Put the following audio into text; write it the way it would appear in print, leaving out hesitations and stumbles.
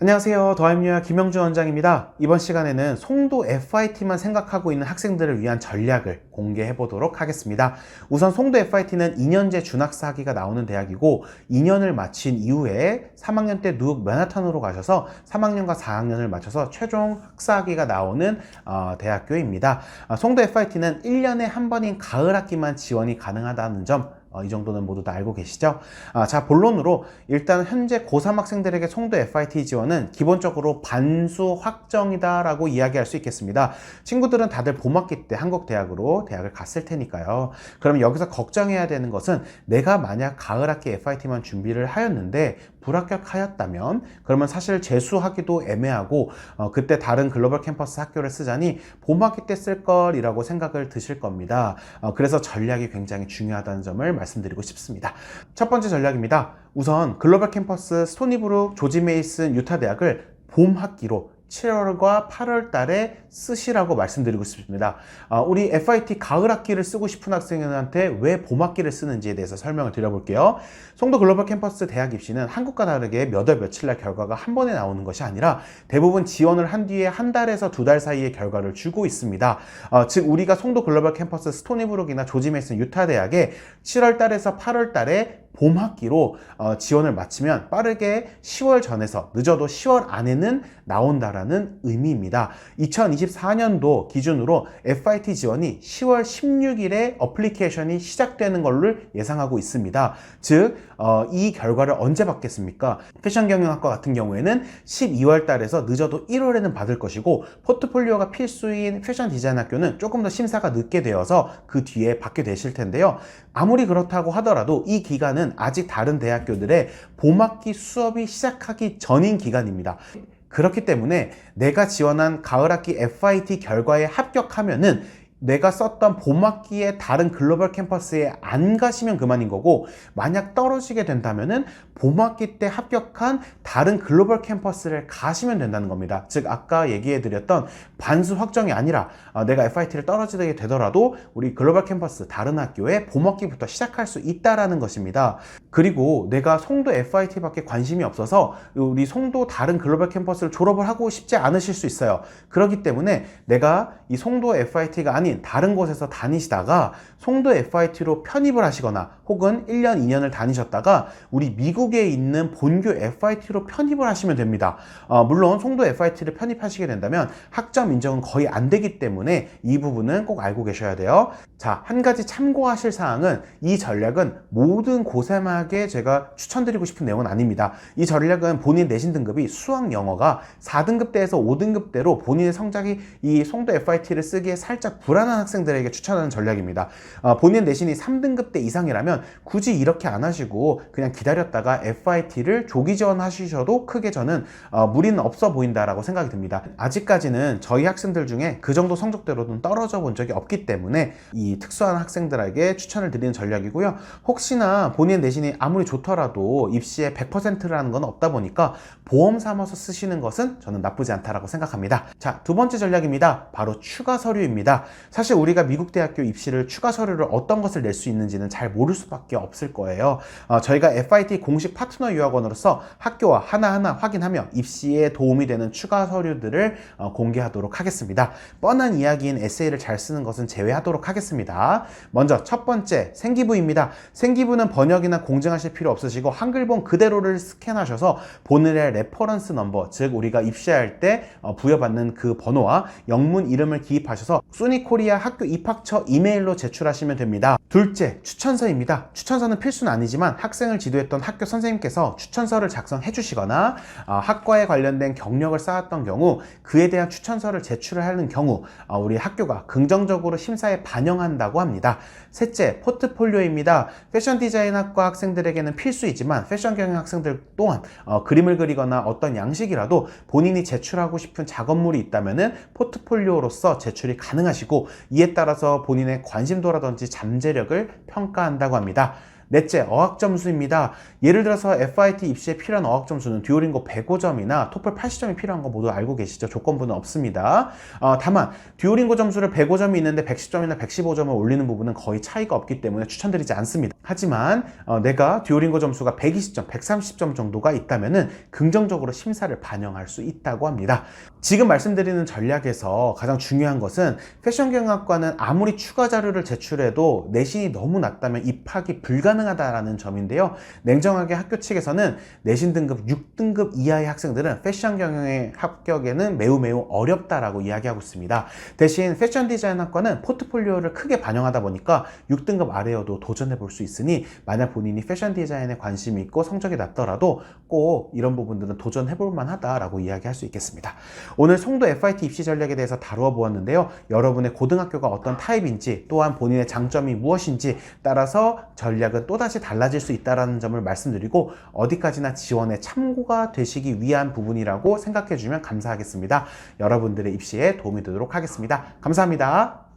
안녕하세요. 더합리화 김영준 원장입니다. 이번 시간에는 송도 FIT만 생각하고 있는 학생들을 위한 전략을 공개해 보도록 하겠습니다. 우선 송도 FIT는 2년제 준학사 학위가 나오는 대학이고 2년을 마친 이후에 3학년 때 누uk 맨하탄으로 가셔서 3학년과 4학년을 마쳐서 최종 학사 학위가 나오는 대학교입니다. 송도 FIT는 1년에 한 번인 가을 학기만 지원이 가능하다는 점, 이 정도는 모두 다 알고 계시죠? 자, 본론으로 일단 현재 고3 학생들에게 송도 FIT 지원은 기본적으로 반수 확정이다 라고 이야기할 수 있겠습니다. 친구들은 다들 봄학기 때 한국 대학으로 대학을 갔을 테니까요. 그럼 여기서 걱정해야 되는 것은 내가 만약 가을 학기 FIT만 준비를 하였는데 불합격하였다면 그러면 사실 재수하기도 애매하고 그때 다른 글로벌 캠퍼스 학교를 쓰자니 봄학기 때 쓸 걸이라고 생각을 드실 겁니다. 그래서 전략이 굉장히 중요하다는 점을 말씀드리고 싶습니다. 첫 번째 전략입니다. 우선 글로벌 캠퍼스 스토니브룩 조지 메이슨 유타 대학을 봄 학기로 7월과 8월 달에 쓰시라고 말씀드리고 싶습니다. 우리 FIT 가을 학기를 쓰고 싶은 학생들한테 왜 봄 학기를 쓰는지에 대해서 설명을 드려볼게요. 송도 글로벌 캠퍼스 대학 입시는 한국과 다르게 몇 월 며칠 날 결과가 한 번에 나오는 것이 아니라 대부분 지원을 한 뒤에 한 달에서 두 달 사이에 결과를 주고 있습니다. 즉 우리가 송도 글로벌 캠퍼스 스토니브룩이나 조지 메이슨 유타 대학에 7월 달에서 8월 달에 봄 학기로 지원을 마치면 빠르게 10월 전에서 늦어도 10월 안에는 나온다라는 의미입니다. 2024년도 기준으로 FIT 지원이 10월 16일에 어플리케이션이 시작되는 걸로 예상하고 있습니다. 즉 이 결과를 언제 받겠습니까? 패션경영학과 같은 경우에는 12월 달에서 늦어도 1월에는 받을 것이고 포트폴리오가 필수인 패션 디자인 학교는 조금 더 심사가 늦게 되어서 그 뒤에 받게 되실 텐데요. 아무리 그렇다고 하더라도 이 기간은 아직 다른 대학교들의 봄학기 수업이 시작하기 전인 기간입니다. 그렇기 때문에 내가 지원한 가을학기 FIT 결과에 합격하면은 내가 썼던 봄학기에 다른 글로벌 캠퍼스에 안 가시면 그만인 거고, 만약 떨어지게 된다면은 봄학기 때 합격한 다른 글로벌 캠퍼스를 가시면 된다는 겁니다. 즉 아까 얘기해 드렸던 반수 확정이 아니라 내가 FIT를 떨어지게 되더라도 우리 글로벌 캠퍼스 다른 학교에 봄학기부터 시작할 수 있다라는 것입니다. 그리고 내가 송도 FIT밖에 관심이 없어서 우리 송도 다른 글로벌 캠퍼스를 졸업을 하고 싶지 않으실 수 있어요. 그렇기 때문에 내가 이 송도 FIT가 아닌 다른 곳에서 다니시다가 송도 FIT로 편입을 하시거나 혹은 1년, 2년을 다니셨다가 우리 미국에 있는 본교 FIT로 편입을 하시면 됩니다. 물론 송도 FIT를 편입하시게 된다면 학점 인정은 거의 안 되기 때문에 이 부분은 꼭 알고 계셔야 돼요. 자, 한 가지 참고하실 사항은 이 전략은 모든 고3에게 제가 추천드리고 싶은 내용은 아닙니다. 이 전략은 본인 내신 등급이 수학 영어가 4등급대에서 5등급대로 본인의 성적이 이 송도 FIT를 쓰기에 살짝 불안한 학생들에게 추천하는 전략입니다. 본인 내신이 3등급대 이상이라면 굳이 이렇게 안 하시고 그냥 기다렸다가 FIT를 조기 지원하셔도 크게 저는 무리는 없어 보인다라고 생각이 듭니다. 아직까지는 저희 학생들 중에 그 정도 성적대로는 떨어져 본 적이 없기 때문에 이 특수한 학생들에게 추천을 드리는 전략이고요. 혹시나 본인 내신이 아무리 좋더라도 입시에 100%라는 건 없다 보니까 보험 삼아서 쓰시는 것은 저는 나쁘지 않다라고 생각합니다. 자, 두 번째 전략입니다. 바로 추가 서류입니다. 사실 우리가 미국 대학교 입시를 추가 서류를 어떤 것을 낼 수 있는지는 잘 모를 수밖에 없을 거예요. 저희가 FIT 공식 파트너 유학원으로서 학교와 하나하나 확인하며 입시에 도움이 되는 추가 서류들을 공개하도록 하겠습니다. 뻔한 이야기인 에세이를 잘 쓰는 것은 제외하도록 하겠습니다. 먼저 첫 번째 생기부입니다. 생기부는 번역이나 공증하실 필요 없으시고 한글본 그대로를 스캔하셔서 본인의 레퍼런스 넘버, 즉 우리가 입시할 때 부여받는 그 번호와 영문 이름을 기입하셔서 수니코리아 학교 입학처 이메일로 제출하시면 됩니다. 둘째, 추천서입니다. 추천서는 필수는 아니지만 학생을 지도했던 학교 선생님께서 추천서를 작성해 주시거나 학과에 관련된 경력을 쌓았던 경우 그에 대한 추천서를 제출을 하는 경우 우리 학교가 긍정적으로 심사에 반영한다고 합니다. 셋째, 포트폴리오입니다. 패션 디자인 학과 학생들에게는 필수이지만 패션 경영 학생들 또한 그림을 그리거나 어떤 양식이라도 본인이 제출하고 싶은 작업물이 있다면은 포트폴리오로서 제출이 가능하시고 이에 따라서 본인의 관심도라든지 잠재력을 평가한다고 합니다. 넷째, 어학 점수입니다. 예를 들어서 FIT 입시에 필요한 어학 점수는 듀오링고 105점이나 토플 80점이 필요한 거 모두 알고 계시죠? 조건부는 없습니다. 다만 듀오링고 점수를 105점이 있는데 110점이나 115점을 올리는 부분은 거의 차이가 없기 때문에 추천드리지 않습니다. 하지만 내가 듀오링고 점수가 120점, 130점 정도가 있다면은 긍정적으로 심사를 반영할 수 있다고 합니다. 지금 말씀드리는 전략에서 가장 중요한 것은 패션경영학과는 아무리 추가 자료를 제출해도 내신이 너무 낮다면 입학이 불가능하다는 점인데요. 냉정하게 학교 측에서는 내신 등급 6등급 이하의 학생들은 패션 경영의 합격에는 매우 어렵다라고 이야기하고 있습니다. 대신 패션 디자인 학과는 포트폴리오를 크게 반영하다 보니까 6등급 아래여도 도전해 볼 수 있으니 만약 본인이 패션 디자인에 관심이 있고 성적이 낮더라도 꼭 이런 부분들은 도전해 볼 만하다라고 이야기할 수 있겠습니다. 오늘 송도 FIT 입시 전략에 대해서 다루어 보았는데요. 여러분의 고등학교가 어떤 타입인지 또한 본인의 장점이 무엇인지 따라서 전략은 또다시 달라질 수 있다는 점을 말씀드리고 어디까지나 지원에 참고가 되시기 위한 부분이라고 생각해 주면 감사하겠습니다. 여러분들의 입시에 도움이 되도록 하겠습니다. 감사합니다.